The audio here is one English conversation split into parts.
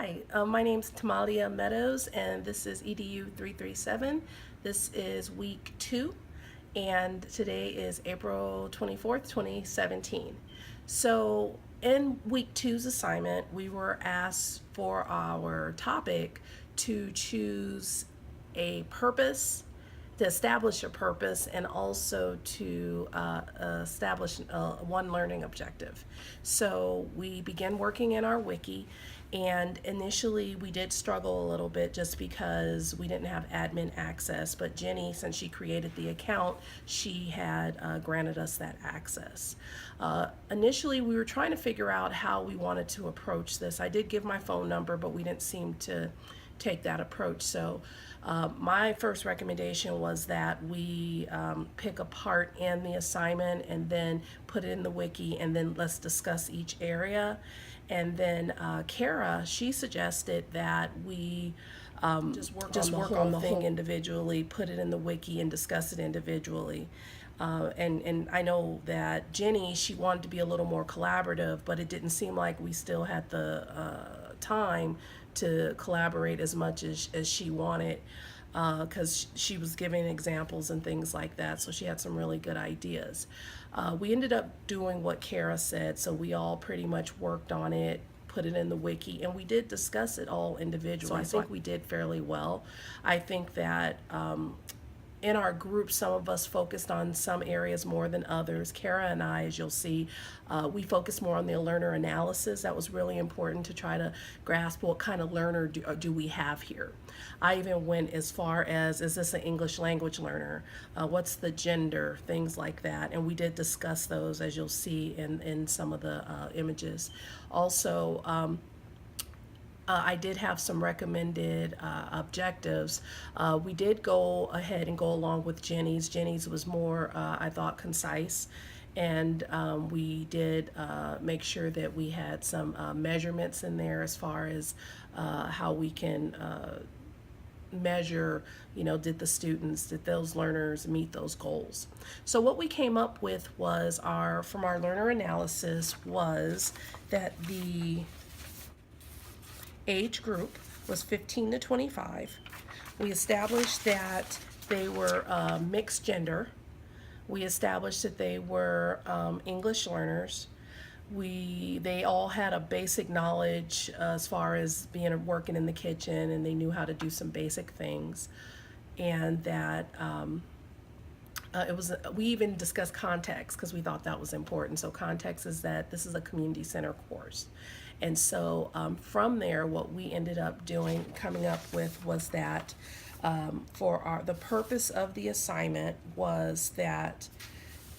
Hi, my name's Tamalia Meadows, and this is EDU 337. This is week 2, and today is April 24th, 2017. So, in week two's assignment, we were asked for our topic to choose a purpose, to establish a purpose, and also to establish one learning objective. So we began working in our wiki, and initially we did struggle a little bit just because we didn't have admin access, but Jenny, since she created the account, she had granted us that access. Initially we were trying to figure out how we wanted to approach this. I did give my phone number, but we didn't seem to take that approach. So my first recommendation was that we pick a part in the assignment and then put it in the wiki, and then let's discuss each area. And then Kara, she suggested that we just work on the thing individually, put it in the wiki and discuss it individually. And I know that Jenny, she wanted to be a little more collaborative, but it didn't seem like we still had the time to collaborate as much as she wanted, because she was giving examples and things like that, so she had some really good ideas. We ended up doing what Kara said, so we all pretty much worked on it, put it in the wiki, and we did discuss it all individually. So I think we did fairly well. I think that in our group, some of us focused on some areas more than others. Kara and I, as you'll see, we focused more on the learner analysis. That was really important to try to grasp what kind of learner do we have here. I even went as far as, is this an English language learner? What's the gender? Things like that. And we did discuss those, as you'll see in some of the images. Also, I did have some recommended objectives. We did go ahead and go along with Jenny's. Jenny's was more, I thought, concise. And we did make sure that we had some measurements in there as far as how we can measure, did those learners meet those goals? So what we came up with was from our learner analysis was that the age group was 15 to 25. We established that they were mixed gender. We established that they were English learners. They all had a basic knowledge as far as working in the kitchen, and they knew how to do some basic things. And that we even discussed context because we thought that was important. So context is that this is a community center course. And so from there, what we ended up coming up with was that the purpose of the assignment was that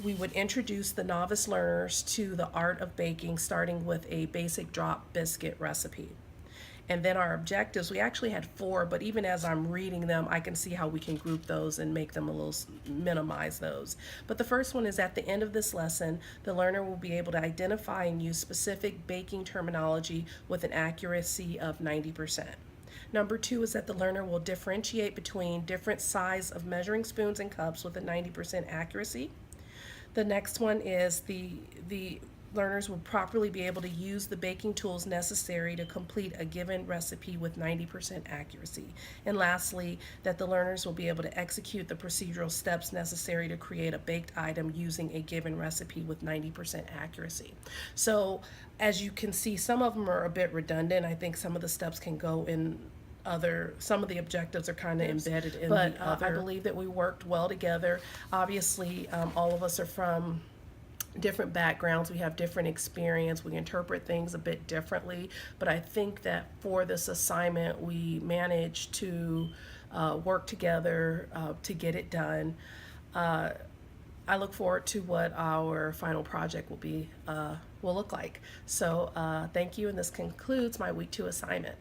we would introduce the novice learners to the art of baking, starting with a basic drop biscuit recipe. And then our objectives, we actually had 4, but even as I'm reading them, I can see how we can group those and make them minimize those. But the first one is, at the end of this lesson, the learner will be able to identify and use specific baking terminology with an accuracy of 90%. Number 2 is that the learner will differentiate between different size of measuring spoons and cups with a 90% accuracy. The next one is the learners will properly be able to use the baking tools necessary to complete a given recipe with 90% accuracy. And lastly, that the learners will be able to execute the procedural steps necessary to create a baked item using a given recipe with 90% accuracy. So as you can see, some of them are a bit redundant. I think some of the steps can go in some of the objectives are kind of embedded in the other. I believe that we worked well together. Obviously, all of us are from different backgrounds, we have different experience, we interpret things a bit differently, but I think that for this assignment we managed to work together to get it done. I look forward to what our final project will look like. So thank you, and this concludes my week 2 assignment.